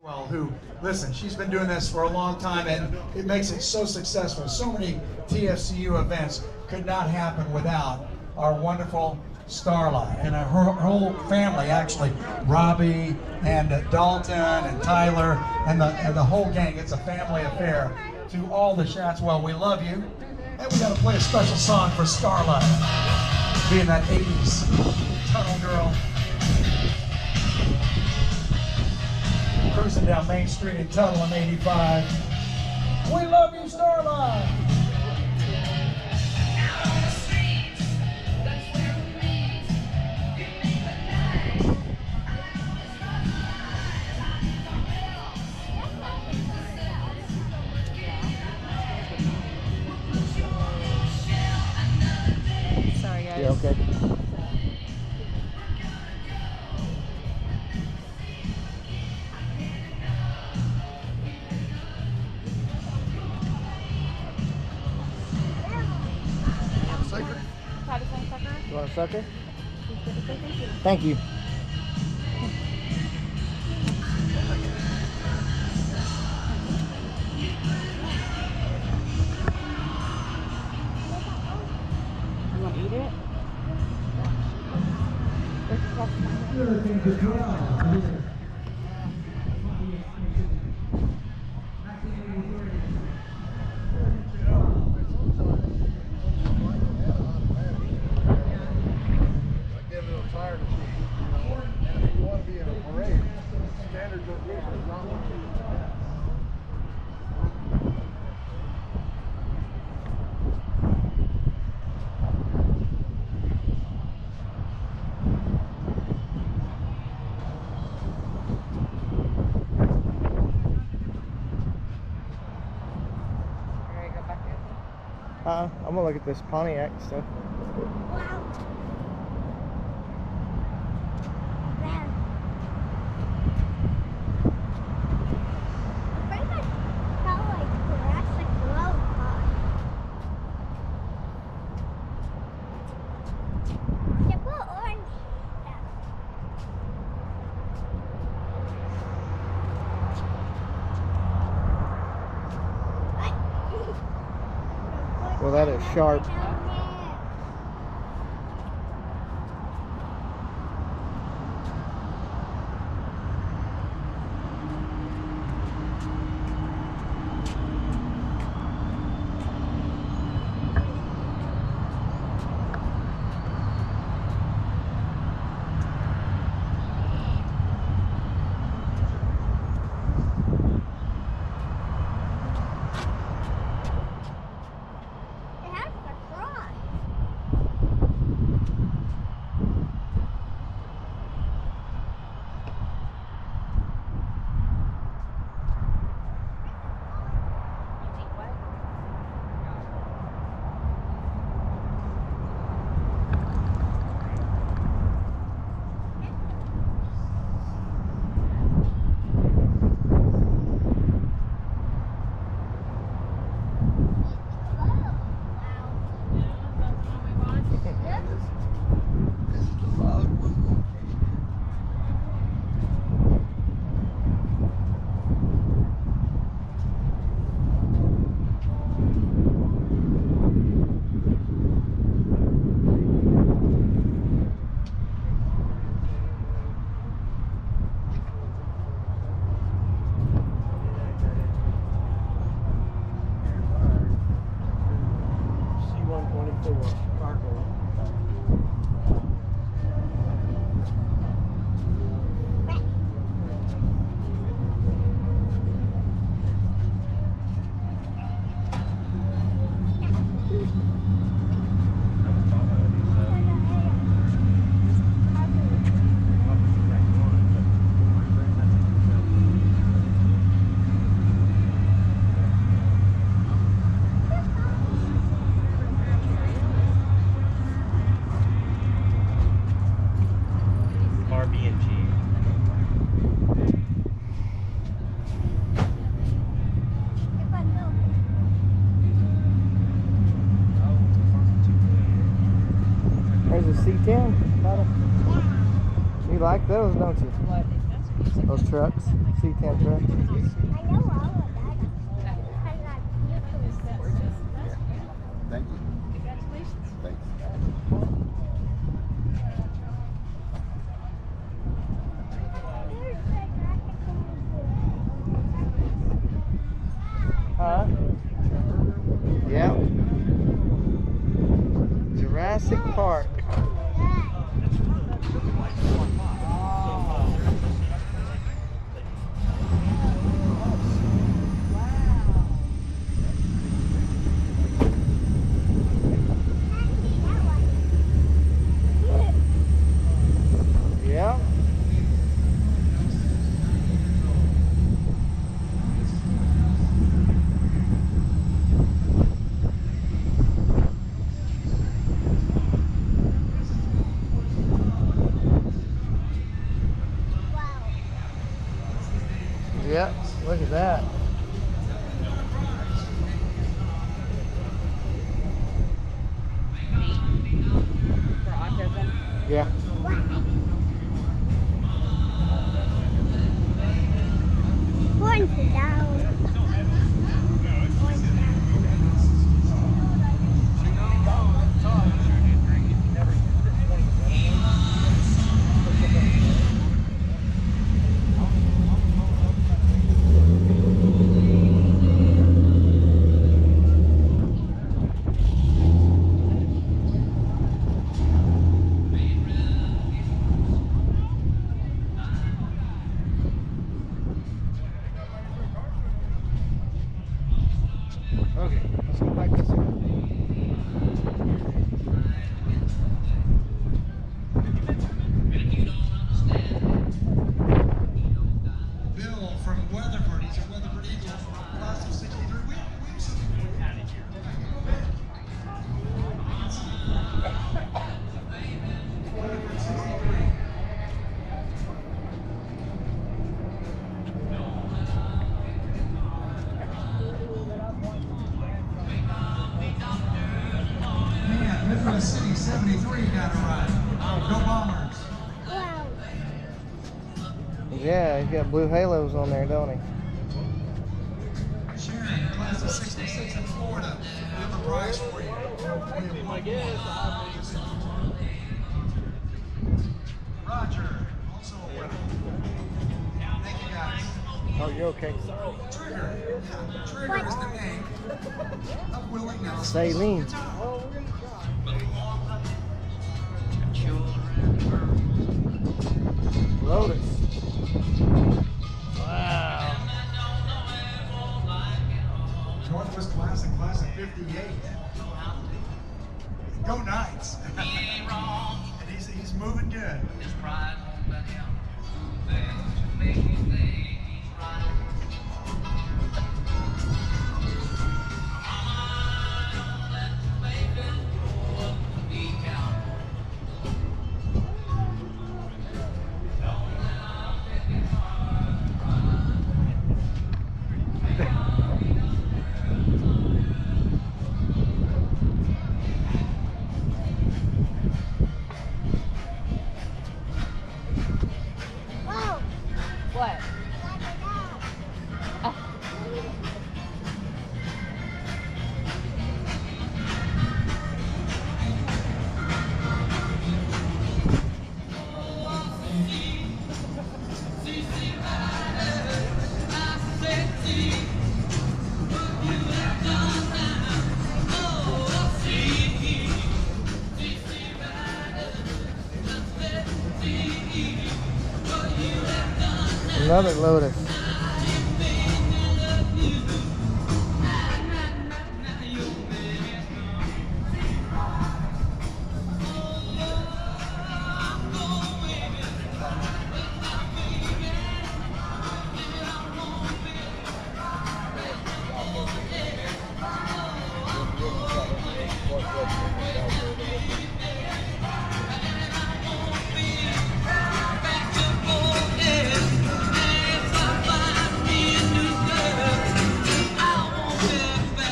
Well, who, listen, she's been doing this for a long time and it makes it so successful. So many TFCU events could not happen without our wonderful Starla and her whole family, actually, Robbie and Dalton and Tyler and the whole gang. It's a family affair. To all the Chatswell, we love you. And we got to play a special song for Starla, being that 80s tunnel girl. Cruising down Main Street in Tuttle on 85. We love you, Starla! Sorry, guys. Yeah, okay. You want a sucker? Thank you. You want to eat it? I'm gonna look at this Pontiac stuff. Well, that is sharp. There's a C10 model. You like those, don't you? Well, I think that's Those trucks, C10 trucks. I know all of that. I got YouTube. Thank you. Congratulations. Thanks. Huh? Yep. Jurassic Park. Yep. Yep. Look at that. For autism. Yeah. Point it down. Point it down. Okay, let's go back this way. Bill from Weatherford. He's a Weatherford Eagle, class of '63. We have some out of here. Weatherford '63. Man, Midwest City '73 got a ride. Go Bombers. Wow. Yeah, he's got blue halos on there, don't he? Sharon, class of '66 in Florida. We have a prize for you. Roger, also a winner. Thank you guys. Oh, you're okay. Trigger. Yeah, Trigger is the name of Willie Nelson. Saline. Lotus. Wow. Northwest Classic, class of '58. Go Knights. And he's moving good. Whoa. What? Another Lotus.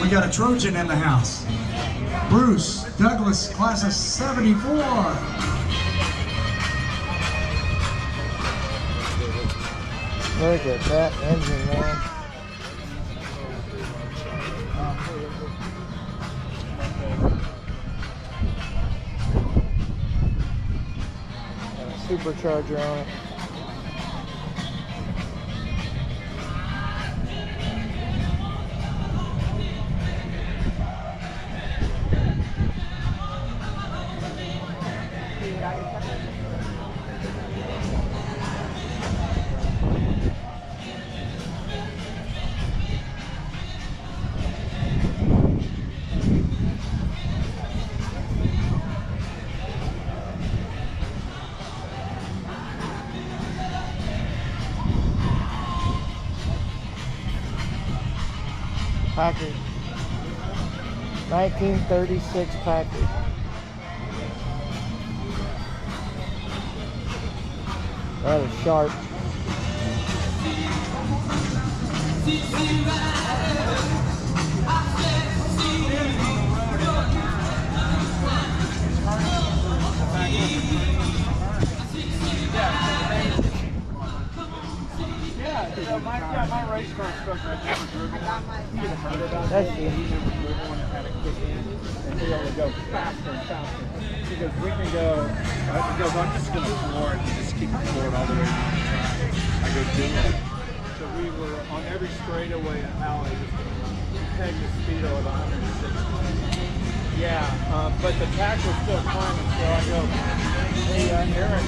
We got a Trojan in the house. Bruce Douglas, class of '74. Look at that engine, man. Got a supercharger on it. Packard. 1936 Packard. That is sharp. My race car stuck right there. That's easy. And we only go faster and faster. Because we can go, because I'm just going to floor it and just keep it floored all the way down the track. I go do it. So we were on every straightaway and alley, just peg the speedo at 160. Yeah, but the track was still climbing, so I go, hey, Eric,